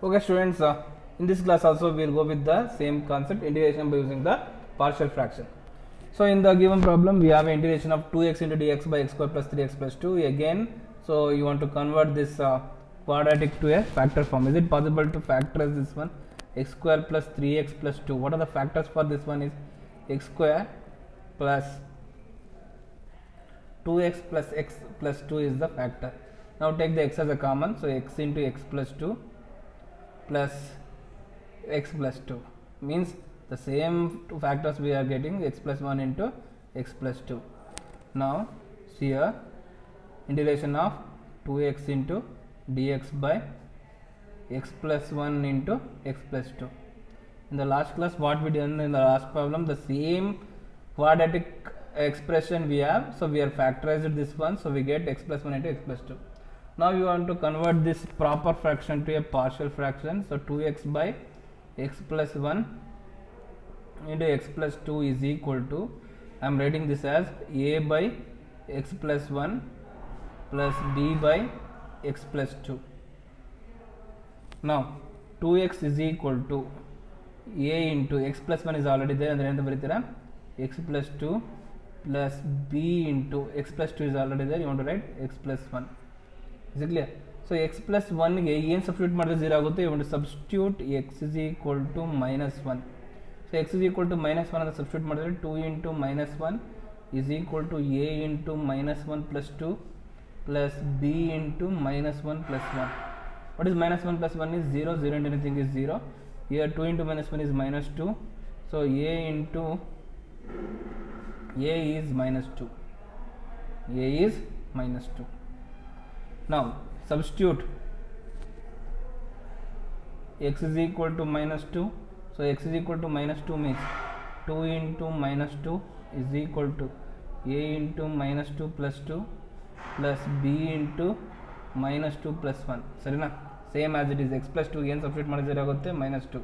Okay students, in this class also we will go with the same concept, integration by using the partial fraction. So in the given problem we have integration of 2x into dx by x square plus 3x plus 2 again. So you want to convert this quadratic to a factor form. Is it possible to factorize this one? X square plus 3x plus 2. What are the factors for this one? Is x square plus 2x plus x plus 2 is the factor. Now take the x as a common, so x into x plus 2 plus x plus 2 means the same two factors we are getting, x plus 1 into x plus 2. Now see here, integration of 2x into dx by x plus 1 into x plus 2. In the last class what we done in the last problem, the same quadratic expression we have, so we are factorized this one, so we get x plus 1 into x plus 2. Now you want to convert this proper fraction to a partial fraction, so 2x by x plus 1 into x plus 2 is equal to, I am writing this as a by x plus 1 plus b by x plus 2. Now 2x is equal to a into x plus 1 is already there, and x plus 2 plus b into x plus 2 is already there, you want to write x plus 1. Is it clear? So x plus 1 ಗೆ ಏನು substitute ಮಾಡಿದ್ರೆ 0 ಆಗುತ್ತೆ. you want to substitute x is equal to minus 1. So x is equal to minus 1 ಅಂತ substitute ಮಾಡಿದ್ರೆ 2 into minus 1 is equal to a into minus 1 plus 2 plus b into minus 1 plus 1. What is minus 1 plus 1 is 0, 0 into anything is 0. Here 2 into minus 1 is minus 2. So a into a is minus 2. A is minus 2. Now substitute x is equal to minus 2. So x is equal to minus 2 means 2 into minus 2 is equal to a into minus 2 plus 2 plus b into minus 2 plus 1. ಸರಿನಾ? Same as it is. x plus 2 ಏನು substitute ಮಾಡಿದ್ರೆ ಆಗುತ್ತೆ minus 2.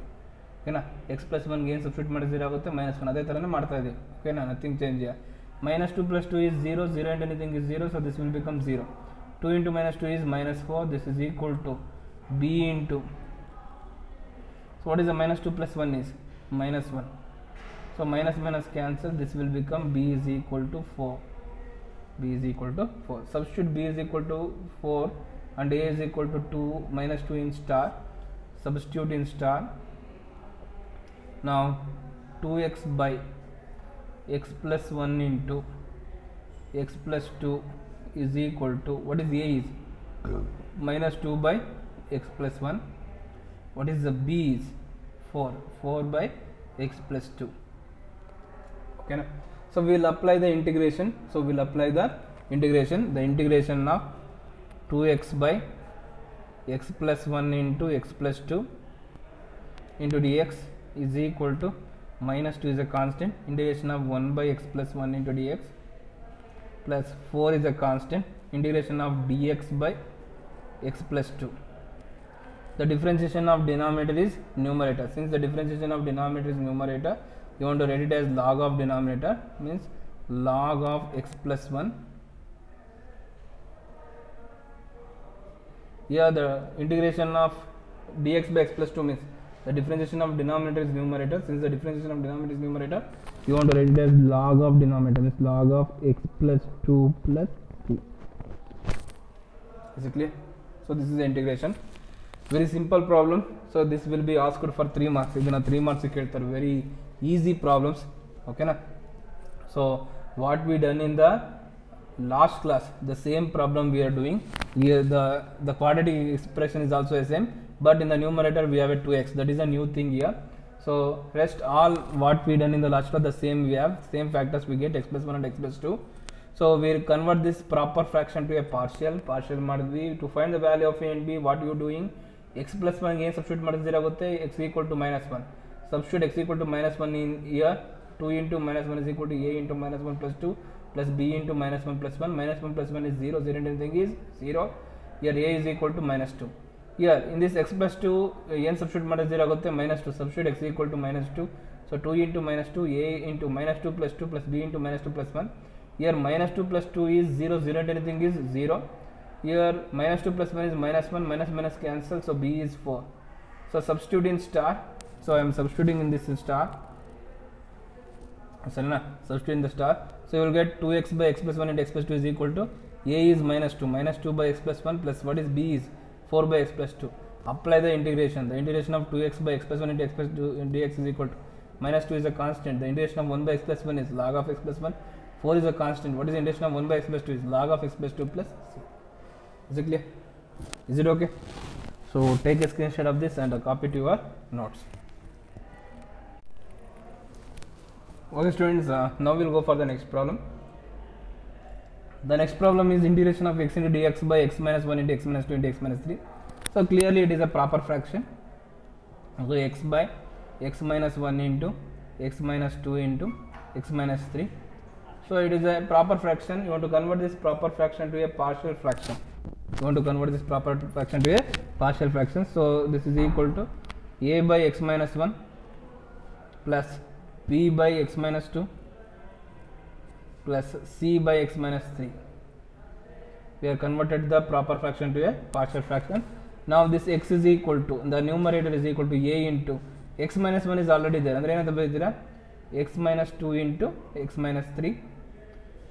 ಓಕೆನಾ? x plus 1 ಏನು substitute ಮಾಡಿದ್ರೆ ಆಗುತ್ತೆ minus 1. ಅದೇ ಥರನೇ ಮಾಡ್ತಾ ಇದ್ದೀವಿ. ಓಕೆನಾ? Nothing change. minus 2 plus 2 is 0, 0 and anything is 0, so this will become 0. 2 into minus 2 is minus 4, this is equal to b into, so what is the minus 2 plus 1 is minus 1, so minus minus cancel, this will become b is equal to 4. B is equal to 4. Substitute b is equal to 4 and a is equal to 2, minus 2 in star, substitute in star. Now 2x by x plus 1 into x plus 2 is equal to, what is a is minus 2 by x plus 1, what is the b is 4 by x plus 2. Okay na? So we will apply the integration. So we will apply the integration of 2x by x plus 1 into x plus 2 into dx is equal to, minus 2 is a constant, integration of 1 by x plus 1 into dx plus 4 is a constant, integration of dx by x plus 2. The differentiation of denominator is numerator. Since the differentiation of denominator is numerator, you want to write it as log of denominator, means log of x plus 1. Here the integration of dx by x plus 2 means the differentiation of denominator is numerator. Since the differentiation of denominator is numerator, you want to write it as log of denominator, means log of x plus 2 plus 3. Is it clear? So this is the integration. Very simple problem. So this will be asked for 3 marks. Idana 3 marks keltare. Very easy problems. Okay na? So what we done in the last class, the same problem we are doing. Here the quadratic expression is also the same, but in the numerator we have a 2x. That is a new thing here. So rest all what we done in the last class, the same we have, same factors we get, x plus 1 and x plus 2. So we will convert this proper fraction to a partial ಮಾಡಿದ್ವಿ. To find the value of a and b, what you doing, x plus 1 ಏನು substitute ಮಾಡಿದ್ರೆ ಆಗುತ್ತೆ, x equal to minus 1. Substitute x equal to minus 1 in here, 2 into minus 1 is equal to a into minus 1 plus 2 plus b into minus 1 plus 1. Minus 1 plus 1 is 0, 0 into anything is 0. Here a is equal to minus 2. Here in this x plus 2 ಏನು substitute ಮಾಡಿದ್ರೆ ಆಗುತ್ತೆ minus 2. Substitute x equal to minus 2. So 2 into minus 2, a into minus 2 plus 2 plus b into minus 2 plus 1. Here minus 2 plus 2 is 0, 0 into anything is 0. Here minus 2 plus 1 is minus 1, minus minus cancel, so b is 4. So substitute in star. So I am substituting in this star. Substitute in the star. So you will get 2x by x plus 1 into x plus 2 is equal to a is minus 2 by x plus 1 plus what is b is 4 by x plus 2. Apply the integration. The integration of 2x by x plus 1 into x plus 2 dx is equal to minus 2 is a constant. The integration of 1 by x plus 1 is log of x plus 1. 4 is a constant. What is the integration of 1 by x plus 2 is log of x plus 2 plus c. Is it clear? Is it okay? So take a screenshot of this and copy to your notes. Okay students, now we will go for the next problem. The next problem is integration of x into dx by x minus 1 into x minus 2 into x minus 3. So clearly it is a proper fraction. So x by x minus 1 into x minus 2 into x minus 3. So it is a proper fraction. You want to convert this proper fraction to a partial fraction. So this is equal to a by x minus 1 plus b by x minus 2 plus c by x minus 3. We have converted the proper fraction to a partial fraction. Now this x is equal to, the numerator is equal to a into x minus 1 is already there. Andre x minus 2 into x minus 3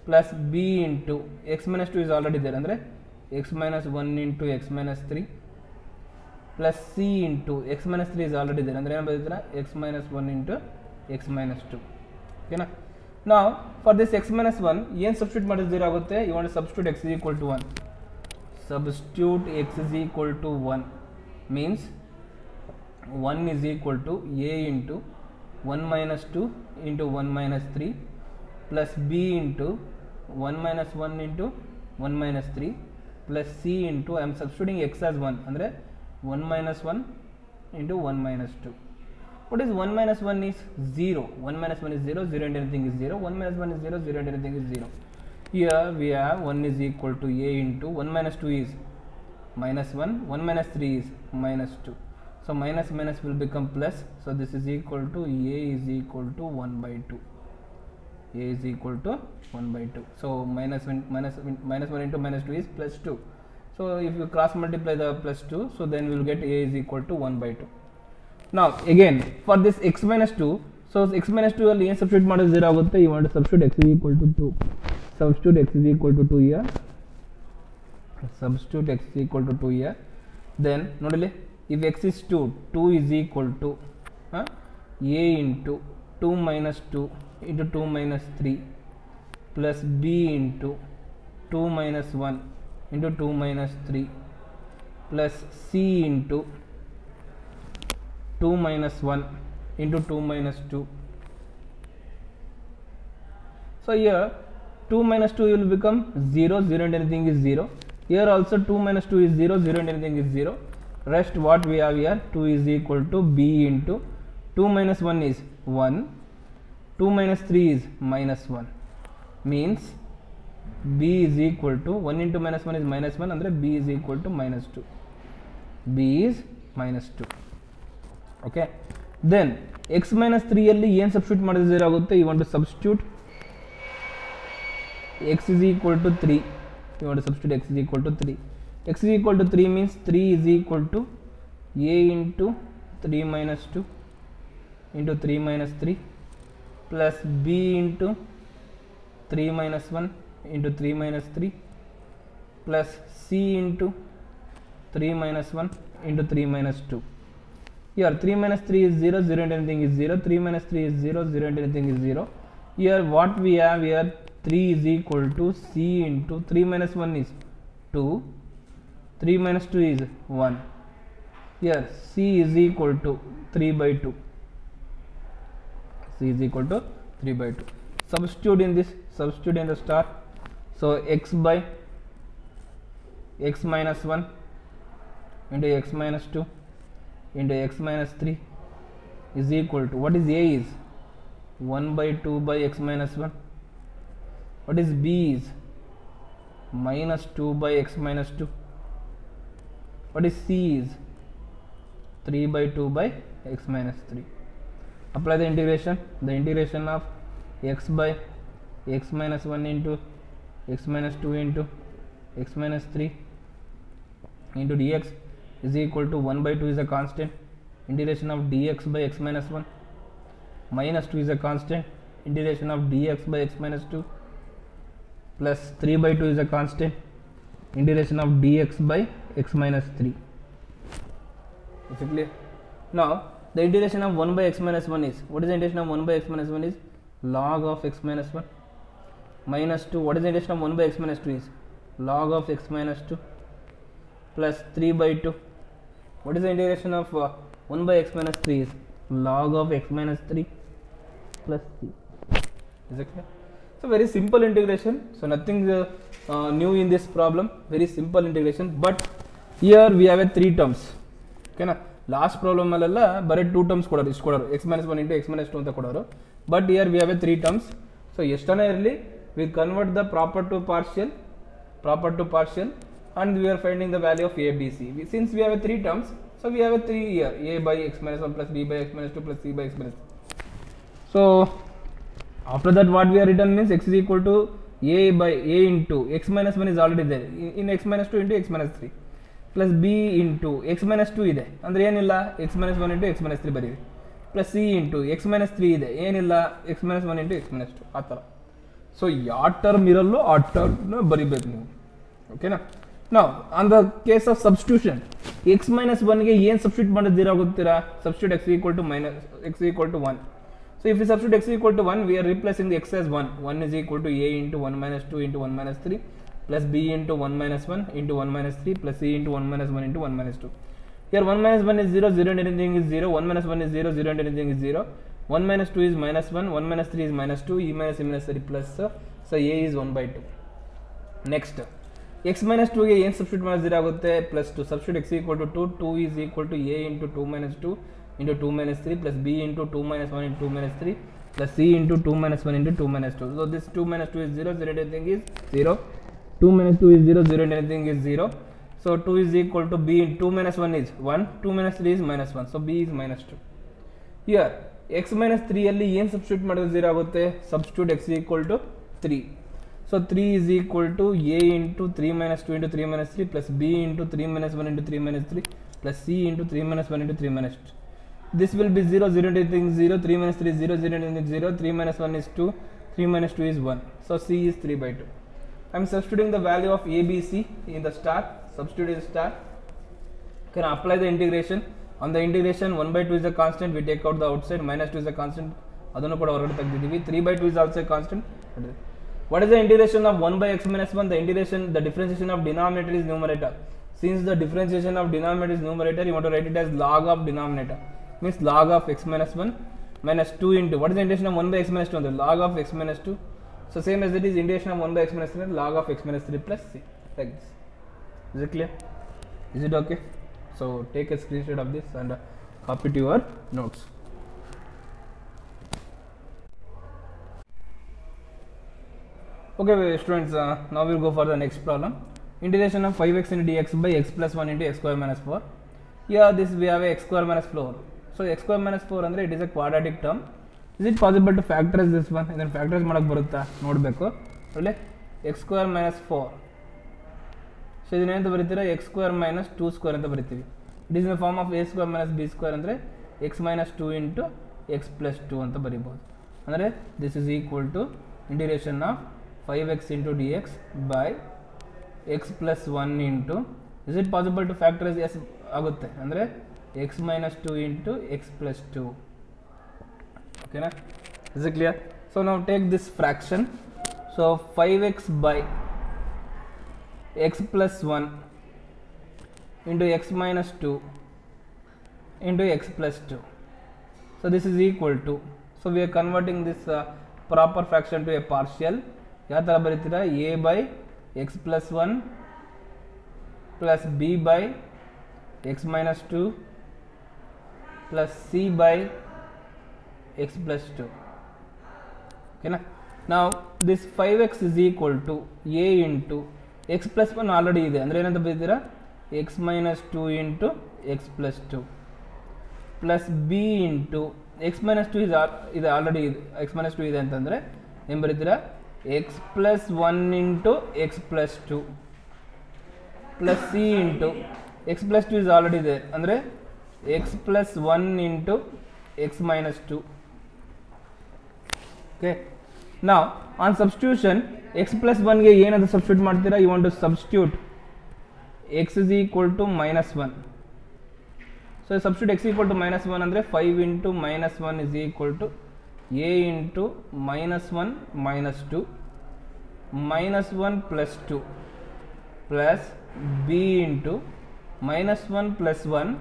plus b into x minus 2 is already there. Andre x minus 1 into x minus 3 plus c into x minus 3 is already there. Andre x minus 1 into x minus 2. Okay na? Now for this x minus 1 yen substitute ಮಾಡಿದ್ರೆ ಆಗುತ್ತೆ. You want to substitute x is equal to 1. Substitute x is equal to 1 means 1 is equal to a into 1 minus 2 into 1 minus 3 plus b into 1 minus 1 into 1 minus 3 plus c into, I am substituting x as 1 andre 1 minus 1 into 1 minus 2. What is 1 minus 1 is 0. 1 minus 1 is 0, 0 and anything is 0. 1 minus 1 is 0, 0 and anything is 0. Here we have 1 is equal to a into 1 minus 2 is minus 1, 1 minus 3 is minus 2. So minus minus will become plus. So this is equal to a is equal to 1 by 2. A is equal to 1 by 2. So minus 1 into minus 2 is plus 2. So if you cross multiply the plus 2, so then we will get a is equal to 1 by 2. Now again for this x minus 2, so x minus 2 ಅಲ್ಲಿ ಏನು substitute ಮಾಡೋದು 0 ಆಗುತ್ತೆ. You want to substitute x is equal to 2. Substitute x is equal to 2 here. Substitute x is equal to 2 here. Then ನೋಡಲಿ, if x is 2, 2 is equal to a into 2 minus 2 into 2 minus 3 plus b into 2 minus 1 into 2 minus 3 plus c into 2 minus 1 into 2 minus 2. So here 2 minus 2 will become 0, 0 and anything is 0. Here also 2 minus 2 is 0, 0 and anything is 0. Rest what we have here, 2 is equal to b into 2 minus 1 is 1, 2 minus 3 is minus 1, means b is equal to 1 into minus 1 is minus 1, andre b is equal to minus 2. B is minus 2. Okay, then x minus 3 ಅಲ್ಲಿ ಏನು substitute ಮಾಡಿದ್ರೆ 0 ಆಗುತ್ತೆ. You want to substitute x is equal to 3. You want to substitute x is equal to 3. X is equal to 3 means 3 is equal to a into 3 minus 2 into 3 minus 3 plus b into 3 minus 1 into 3 minus 3 plus c into 3 minus 1 into 3 minus 2. Here 3 minus 3 is 0, 0 and anything is 0, 3 minus 3 is 0, 0 and anything is 0. Here what we have here, 3 is equal to c into 3 minus 1 is 2, 3 minus 2 is 1. Here c is equal to 3 by 2. C is equal to 3 by 2. Substitute in this, substitute in the star. So x by x minus 1 into x minus 2 into x minus 3 is equal to, what is a is 1 by 2 by x minus 1. What is b is minus 2 by x minus 2. What is c is 3 by 2 by x minus 3. Apply the integration. The integration of x by x minus 1 into x minus 2 into x minus 3 into dx is equal to 1 by 2 is a constant. integration of dx by x minus 1, minus 2 is a constant, integration of dx by x minus 2, plus 3 by 2 is a constant, integration of dx by x minus 3. Is it clear? Now the integration of 1 by x minus 1 is, what is the integration of 1 by x minus 1 is log of x minus 1, minus 2, what is the integration of 1 by x minus 2 is log of x minus 2, plus 3 by 2, what is the integration of 1 by x minus 3 is log of x minus 3 plus 3. Is it clear? So very simple integration, so nothing new in this problem, very simple integration. But here we have a 3 terms. Okay na, last problem alalla bare 2 terms kodaru, istu kodaru, x minus 1 into x minus 2 anta kodaru, but here we have a 3 terms. So estana irli we convert the proper to partial, and we are finding the value of a, b, c. Since we have a 3 terms, so we have a 3 here, a by x minus 1 plus b by x minus 2 plus c by x minus 2. So after that what we are written means x is equal to a by a into x minus 1 is already there in x minus 2 into x minus 3 plus b into x minus 2 ಇದೆ ಅಂದ್ರೆ ಏನಿಲ್ಲ x minus 1 into x minus 3 ಬರೀರಿ, plus c into x minus 3 ಇದೆ ಏನಿಲ್ಲ x minus 1 into x minus 2 ಆ ಥರ. So ಯಾವ term ಇರಲ್ಲೋ ಆ ಟರ್ಮ್ನ ಬರಿಬೇಕು ನೀವು. ಓಕೆನಾ? ನಾವು on the case of substitution x minus 1ಗೆ ಏನು ಸಬ್ಸ್ಟಿಟ್ಯೂಟ್ ಮಾಡೋದು ಗೊತ್ತೀರಾ? Substitute x equal to 1. So if we substitute x equal to 1, we are replacing the x as 1. 1 is equal to a into 1 minus 2 into 1 minus 3 plus b into 1 minus 1 into 1 minus 3 plus c into 1 minus 1 into 1 minus 2. Here 1 minus 1 is 0, 0 and anything is 0, 1 minus 1 is 0, 0 and anything is 0, 1 minus 2 is minus 1, 1 minus 3 is minus 2, e minus e minus 3 plus, so a is 1 by 2. Next, x minus 2 ಗೆ ಏನು substitute ಮಾಡಿದ್ರೆ ಆಗುತ್ತೆ plus 2, substitute x equal to 2, 2 is equal to a into 2 minus 2 into 2 minus 3 plus b into 2 minus 1 into 2 minus 3 plus c into 2 minus 1 into 2 minus 2. So this 2 minus 2 is 0, 0 and anything is 0, 2 minus 2 is 0, 0 and anything is 0. So 2 is equal to b, 2 minus 1 is 1, 2 minus 3 is minus 1, so b is minus 2. Here x minus 3 ಅಲ್ಲಿ ಏನು substitute ಮಾಡಿದ್ರೆ 0 ಆಗುತ್ತೆ? substitute x equal to 3. So 3 is equal to a into 3 minus 2 into 3 minus 3 plus b into 3 minus 1 into 3 minus 3 plus c into 3 minus 1 into 3 minus 2. This will be 0, 0 and anything is 0, 3 minus 3 is 0, 0 and anything is 0, 3 minus 1 is 2, 3 minus 2 is 1. So c is 3 by 2. I am substituting the value of a, b, c in the star, substitute is star. Can apply the integration. On the integration 1 by 2 is a constant, we take out the outside, minus 2 is a constant, ಅದನ್ನು ಕೂಡ ಹೊರಗಡೆ ತೆಗೆದಿದ್ದೀವಿ, 3 by 2 is also a constant. What is the integration of 1 by x minus 1? The differentiation of denominator is numerator. Since the differentiation of denominator is numerator, you want to write it as log of denominator. Means log of x minus 1 minus 2 into, what is the integration of 1 by x minus 2? The log of x minus 2. So same as it is integration of 1 by x minus 3, log of x minus 3 plus c, like this. Is it clear? Is it okay? So take a screenshot of this and copy to your notes. Okay students, now we will go for the next problem. Integration of 5x into dx by x plus 1 into x square minus 4. Here this we have a x square minus 4. So x square minus 4 andre it is a quadratic term. Is it possible to factorize this one? Then factorize ಮಾಡಕ್ಕೆ ಬರುತ್ತಾ ನೋಡಬೇಕು. ಒಳ್ಳೆ x square minus 4. So ಇದನ್ನ ಏನು ಬರೀತೀರಾ? x square minus 2 square ಅಂತ ಬರೀತೀವಿ. It is in the form of a square minus b square ಅಂದ್ರೆ x minus 2 into x plus 2 ಅಂತ ಬರೀಬಹುದು. ಅಂದ್ರೆ this is equal to integration of 5x into dx by x plus 1 into, is it possible to factorize? Yes ಆಗುತ್ತೆ. ಅಂದರೆ x minus 2 into x plus 2. Okay na? Is it clear? So now take this fraction. So 5x by x plus 1 into x minus 2 into x plus 2. So this is equal to, so we are converting this proper fraction to a partial. ಯಾವ ಥರ ಬರೀತೀರಾ? a by x plus 1 plus b by x minus 2 plus c by x plus 2. Okay na? Now this 5x is equal to a into x plus 1 already ಇದೆ ಅಂದರೆ ಏನಂತ ಬರೀತೀರಾ? x minus 2 into x plus 2 plus b into x minus 2 is already x minus 2 ಇದೆ ಅಂತಂದರೆ ಏನು ಬರೀತೀರಾ? x plus 1 into x plus 2 plus c into x plus 2 is already there ಅಂದರೆ x plus 1 into x minus 2. Okay. Now on substitution, x plus 1 ಗೆ ಏನಾದರೂ substitute ಮಾಡ್ತೀರಾ? You want to substitute x is equal to minus 1. So substitute x equal to minus 1 ಅಂದರೆ 5 into minus 1 is equal to a into minus 1 minus 2 minus 1 plus 2 plus b into minus 1 plus 1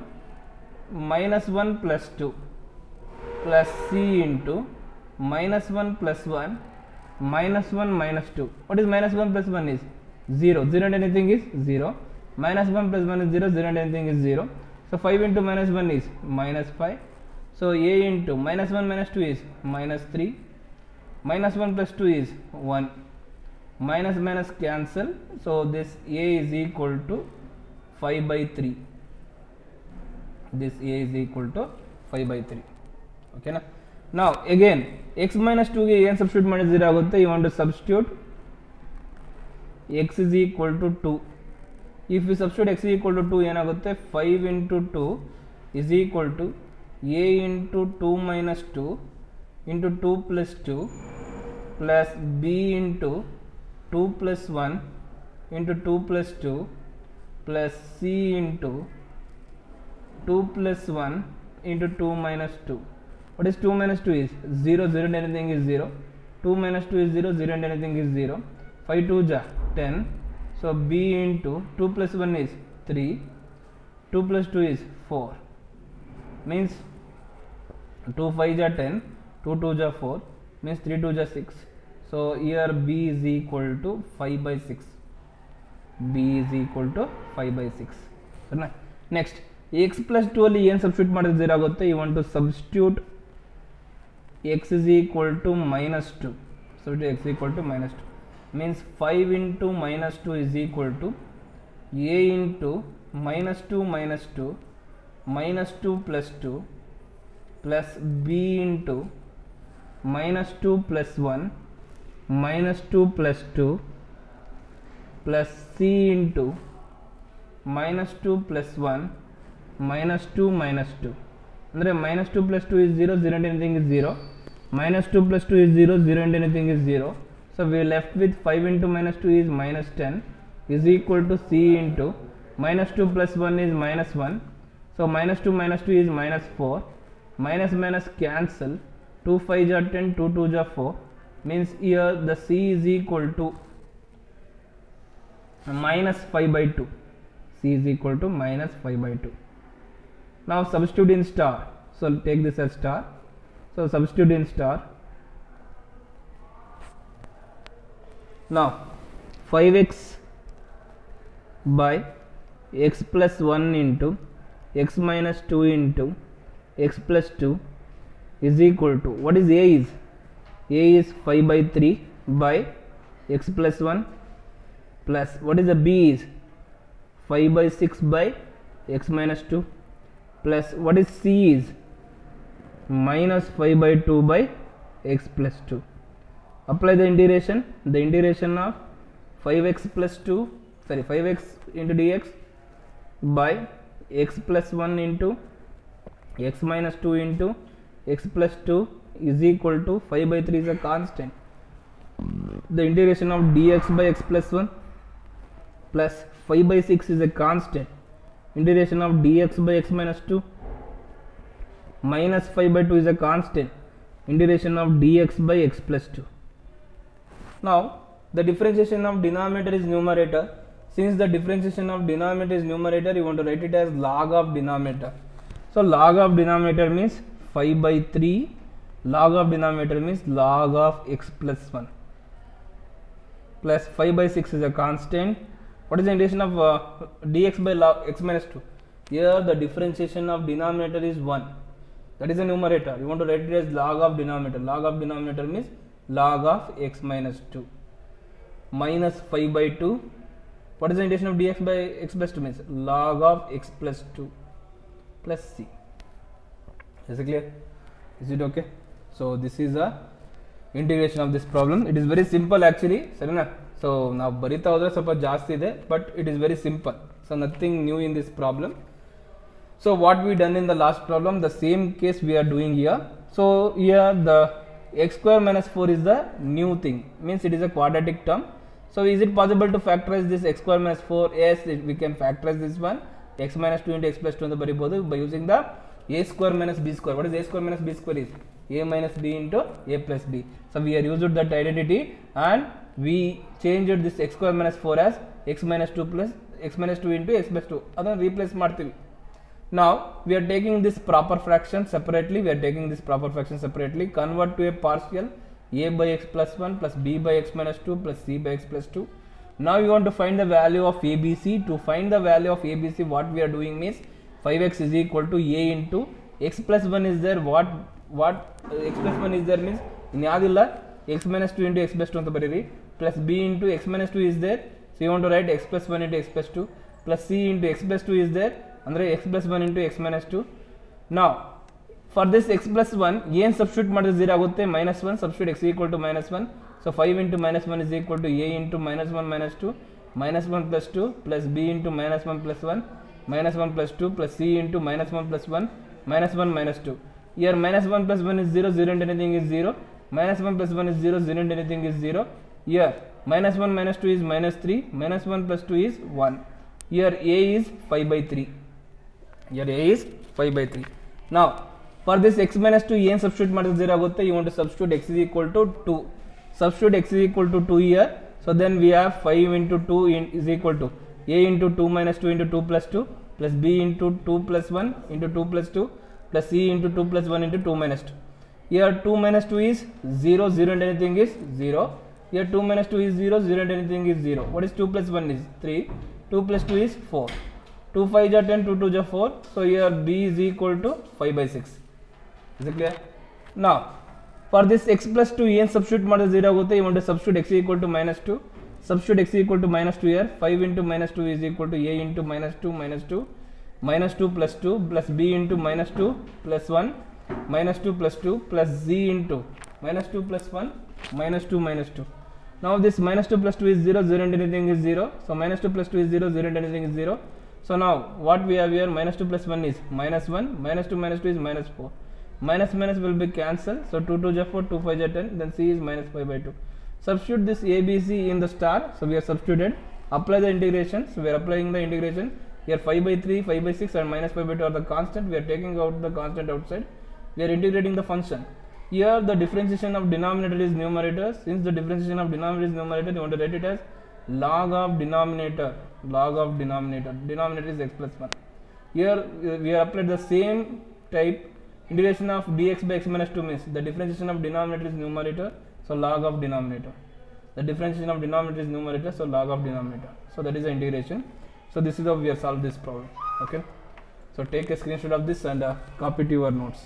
minus 1 plus 2 plus c into minus 1 plus 1 minus 1 minus 2. What is minus 1 plus 1 is 0. 0 and anything is 0. Minus 1 plus 1 is 0. 0 and anything is 0. So 5 into minus 1 is minus 5. So a into minus 1 minus 2 is minus 3. Minus 1 plus 2 is 1. Minus minus cancel. So this a is equal to 5 by 3. This a is equal to 5 by 3. Okay na? Now again x minus 2 ಗೆ ಏನು substitute ಮಾಡಿದ್ರೆ ಆಗುತ್ತೆ? You want to substitute x is equal to 2. If you substitute x is equal to 2 ಏನಾಗುತ್ತೆ? 5 into 2 is equal to a into 2 minus 2 into 2 plus 2 plus b into 2 plus 1 into 2 plus 2 plus c into 2 plus 1 into 2 minus 2. What is 2 minus 2 is 0. 0 and anything is 0. 2 minus 2 is 0. 0 and anything is 0. 5 2 ja 10. So b into 2 plus 1 is 3. 2 plus 2 is 4. Means 2 5 ja 10. 2 2 ja 4. Means 3 2 ja 6. So here b is equal to 5 by 6. b is equal to 5 by 6. Next x plus 2 ಅಲ್ಲಿ ಏನು substitute ಮಾಡಿದ್ರೆ ಆಗುತ್ತೆ? You want to substitute x is equal to minus 2. So x is equal to minus 2 means 5 into minus 2 is equal to a into minus 2 minus 2 minus 2 plus 2 plus b into minus 2 plus 1 minus 2 plus 2 plus c into minus 2 plus 1 minus 2 minus 2. ಅಂದರೆ minus 2 plus 2 is 0. 0 and anything is 0. Minus 2 plus 2 is 0. 0 and anything is 0. So we are left with 5 into minus 2 is minus 10 is equal to c into minus 2 plus 1 is minus 1. So minus 2 is minus 4. Minus minus cancel. 2 5 are 10. 2 2 are 4. Means here the c is equal to minus 5 by 2. C is equal to minus 5 by 2. Now substitute in star. So take this as star. So substitute in star. Now 5x by x plus 1 into x minus 2 into x plus 2 is equal to, what is a is? A is 5 by 3 by x plus 1 plus, what is the b is? 5 by 6 by x minus 2 plus, what is c is? Minus 5 by 2 by x plus 2. Apply the integration. The integration of 5x plus 2, sorry, 5x into dx by x plus 1 into x minus 2 into x plus 2 is equal to 5 by 3 is a constant. The integration of dx by x plus 1 plus 5 by 6 is a constant. Integration of dx by x minus 2 minus 5 by 2 is a constant. Integration of dx by x plus 2. Now the differentiation of denominator is numerator. Since the differentiation of denominator is numerator, you want to write it as log of denominator. So log of denominator means 5 by 3. Log of denominator means log of x plus 1 plus 5 by 6 is a constant. What is the integration of dx by log x minus 2? Here the differentiation of denominator is 1. That is the numerator. You want to write it as log of denominator. Log of denominator means log of x minus 2 minus 5 by 2. What is the integration of dx by x plus 2 means log of x plus 2 plus c. Is it clear? Is it okay? So this is a integration of this problem. It is very simple actually. Sarina? So now barita hodre ಸ್ವಲ್ಪ ಜಾಸ್ತಿ ಇದೆ, but it is very simple. So nothing new in this problem. So what we done in the last problem, the same case we are doing here. So here the x square minus 4 is the new thing, means it is a quadratic term. So is it possible to factorize this x square minus 4? Yes, we can factorize this one, x minus 2 into x plus 2 ಅಂತ ಬರಿಬಹುದು by using the a square minus b square. What is a square minus b square? Is a minus b into a plus b. So we are used that identity and we changed this x square minus 4 as x minus 2 plus x minus 2 into x plus 2. ಅದನ್ನು replace ಮಾಡ್ತೀವಿ. Now we are taking this proper fraction separately. We are taking this proper fraction separately. Convert to a partial a by x plus 1 plus b by x minus 2 plus c by x plus 2. Now you want to find the value of abc. To find the value of abc, what we are doing means 5x is equal to a into x plus 1 is there. What x plus 1 is there means in yadilla x minus 2 into x plus 2 anta bariri, plus b into x minus 2 is there. So you want to write x plus 1 into x plus 2 plus c into x plus 2 is there. Andre x plus 1 into x minus 2. Now for this x plus 1 ಏನು substitute ಮಾಡಿದ್ರೆ 0 ಆಗುತ್ತೆ, minus 1 substitute x equal to minus 1. So 5 into minus 1 is equal to a into minus 1 minus 2 minus 1 plus 2 plus b into minus 1 plus 1 minus 1 plus 2 plus c into minus 1 plus 1 minus 1 minus 2. Here minus 1 plus 1 is 0, 0 into anything is 0. Minus 1 plus 1 is 0, 0 into anything is 0. Here minus 1 minus 2 is minus 3, minus 1 plus 2 is 1. Here a is 5 by 3. Here a is 5 by 3. Now for this x minus 2 ಏನು substitute ಮಾಡಿದ್ರೆ 0 ಆಗುತ್ತೆ. You want to substitute x is equal to 2. Substitute x is equal to 2 here. So then we have 5 into 2 is equal to a into 2 minus 2 into 2 plus 2 plus b into 2 plus 1 into 2 plus 2 plus c into 2 plus 1 into 2 minus 2. Here 2 minus 2 is 0, 0 and anything is 0. Here 2 minus 2 is 0, 0 and anything is 0. What is 2 plus 1 is 3. 2 plus 2 is 4. 2 5 are 10, 2 2 are 4. So here b is equal to 5 by 6. Is it clear? Now for this x plus 2 ಏನು substitute ಮಾಡಿದ್ರೆ 0 ಆಗುತ್ತೆ. You want to substitute x equal to minus 2. Substitute x equal to minus 2 here. 5 into minus 2 is equal to a into minus 2 minus 2 minus 2 plus 2 plus b into minus 2 plus 1 minus 2 plus 2 plus z into minus 2 plus 1 minus 2 minus 2. Now this minus 2 plus 2 is 0, 0 and anything is 0. So minus 2 plus 2 is 0, 0 and anything is 0. So now what we have here, minus 2 plus 1 is minus 1, minus 2 minus 2 is minus 4. Minus minus will be cancelled. So 2 2 are 4, 2 5 are 10, then c is minus 5 by 2. Substitute this abc in the star. So we are substituted. Apply the integration. So we are applying the integration. Here 5 by 3, 5 by 6 and minus 5 by 2 are the constant. We are taking out the constant outside. We are integrating the function. Here the differentiation of denominator is numerator. Since the differentiation of denominator is numerator, you want to write it as log of denominator. Log of denominator. Denominator is x plus 1. Here we are applied the same type. Integration of dx by x minus 2 means the differentiation of denominator is numerator. So log of denominator. The differentiation of denominator is numerator. So log of denominator. So that is the integration. So this is how we have solved this problem. Okay. So take a screenshot of this and copy to your notes.